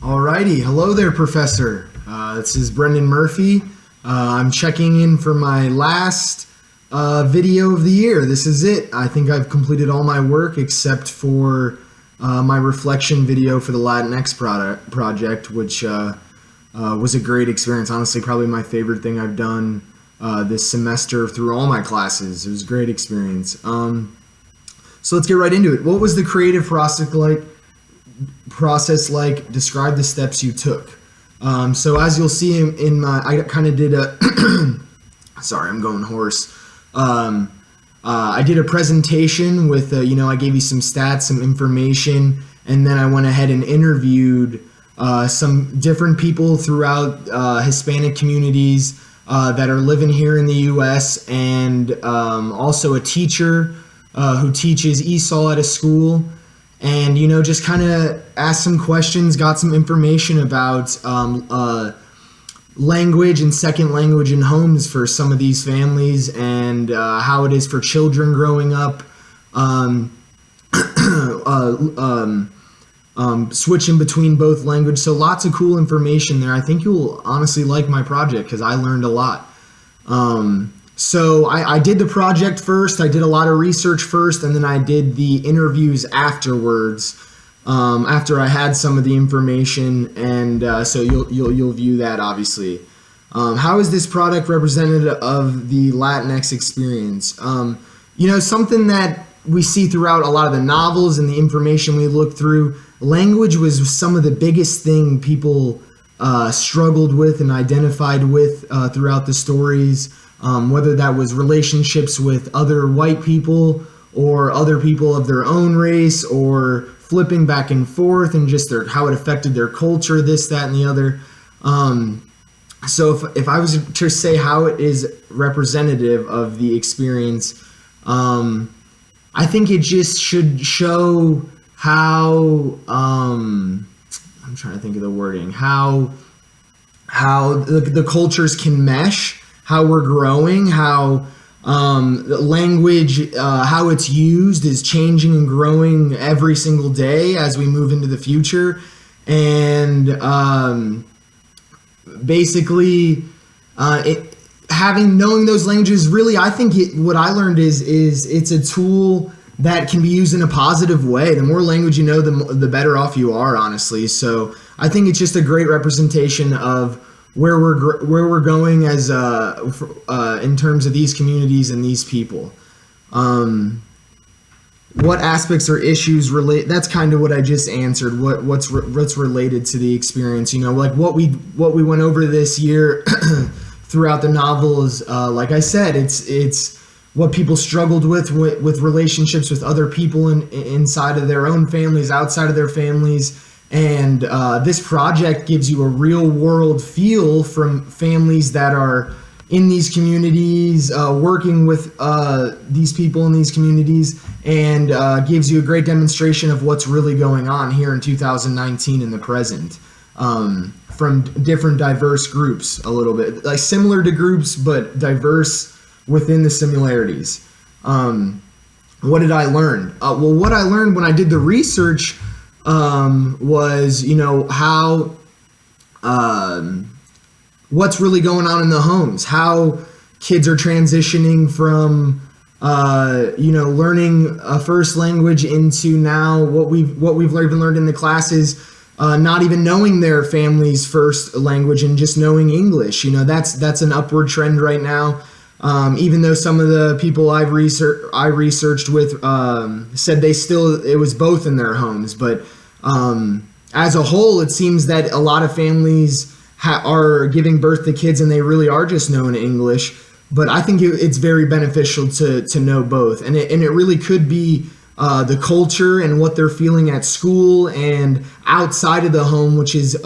Alrighty, hello there, Professor. This is Brendan Murphy. I'm checking in for my last video of the year. This is it. I think I've completed all my work except for my reflection video for the LatinX project, which was a great experience. Honestly, probably my favorite thing I've done this semester through all my classes. It was a great experience. So let's get right into it. What was the creative process like? Describe the steps you took. So as you'll see in my, I kind of did a sorry, I'm going hoarse. I did a presentation with I gave you some stats, some information, and then I went ahead and interviewed some different people throughout Hispanic communities that are living here in the US, and also a teacher who teaches ESOL at a school. And, just kind of asked some questions, got some information about language and second language in homes for some of these families, and how it is for children growing up, switching between both language. So lots of cool information there. I think you'll honestly like my project because I learned a lot. So I did the project first, I did a lot of research first, and then I did the interviews afterwards, after I had some of the information, and so you'll view that, obviously. How is this product representative of the Latinx experience? Something that we see throughout a lot of the novels and the information we look through, language was some of the biggest thing people struggled with and identified with throughout the stories. Whether that was relationships with other white people or other people of their own race, or flipping back and forth and just how it affected their culture, this, that, and the other. So if I was to say how it is representative of the experience, I think it just should show how, I'm trying to think of the wording, how the cultures can mesh, how we're growing, how language, how it's used is changing and growing every single day as we move into the future. And basically, knowing those languages, really, I think what I learned is it's a tool that can be used in a positive way. The more language you know, the better off you are, honestly. So I think it's just a great representation of where we're going as in terms of these communities and these people. What aspects or issues relate? That's kind of what I just answered. What's related to the experience? Like what we went over this year throughout the novels. Like I said, it's what people struggled with relationships with other people inside of their own families, outside of their families. And this project gives you a real world feel from families that are in these communities, working with these people in these communities, and gives you a great demonstration of what's really going on here in 2019 in the present, from different diverse groups, a little bit like similar to groups, but diverse within the similarities. What did I learn? Well, what I learned when I did the research was, how, what's really going on in the homes, how kids are transitioning from, learning a first language into now what we've even learned in the classes, not even knowing their family's first language and just knowing English. That's an upward trend right now. Even though some of the people I researched with said it was both in their homes, but as a whole, it seems that a lot of families are giving birth to kids and they really are just knowing English. But I think it's very beneficial to know both, and it really could be the culture and what they're feeling at school and outside of the home, which is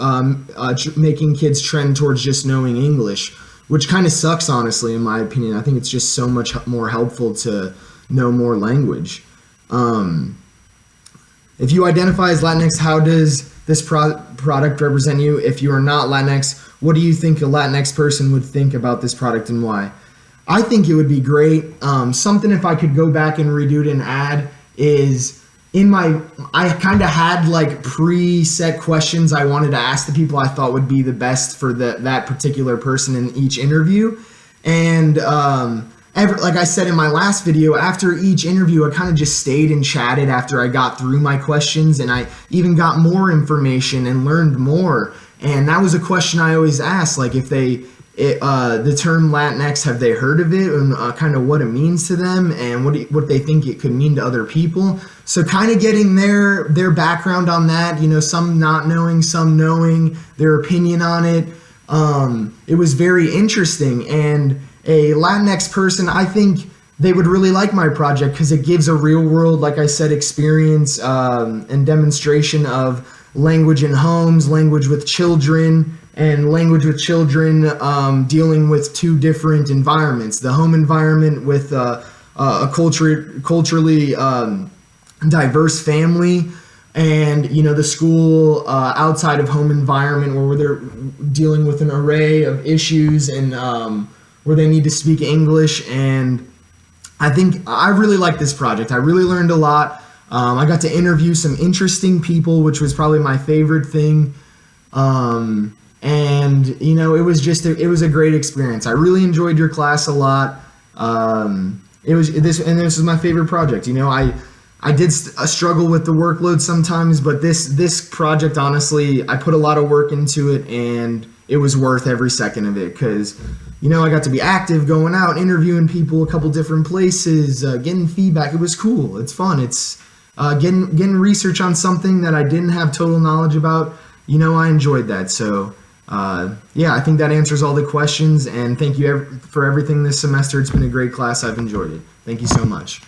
making kids trend towards just knowing English, which kind of sucks, honestly, in my opinion. I think it's just so much more helpful to know more language. If you identify as Latinx, how does this product represent you? If you are not Latinx, what do you think a Latinx person would think about this product and why? I think it would be great. Something, if I could go back and redo it and add, is I kind of had like preset questions I wanted to ask the people I thought would be the best for that particular person in each interview. And like I said in my last video, after each interview, I kind of just stayed and chatted after I got through my questions, and I even got more information and learned more. And that was a question I always asked, like if the term Latinx, have they heard of it, and kind of what it means to them, and what they think it could mean to other people. So kind of getting their background on that, some not knowing, some knowing, their opinion on it. It was very interesting, and a Latinx person, I think they would really like my project because it gives a real world, like I said, experience and demonstration of language in homes, language with children, and language with children dealing with two different environments. The home environment with a culturally diverse family, and the school outside of home environment where they're dealing with an array of issues and where they need to speak English. And I think I really like this project. I really learned a lot. I got to interview some interesting people, which was probably my favorite thing. And it was a great experience. I really enjoyed your class a lot. This is my favorite project. I did struggle with the workload sometimes, but this project, honestly, I put a lot of work into it, and it was worth every second of it because, I got to be active, going out, interviewing people, a couple different places, getting feedback. It was cool. It's fun. It's getting research on something that I didn't have total knowledge about. I enjoyed that. So, I think that answers all the questions, and thank you for everything this semester. It's been a great class. I've enjoyed it. Thank you so much.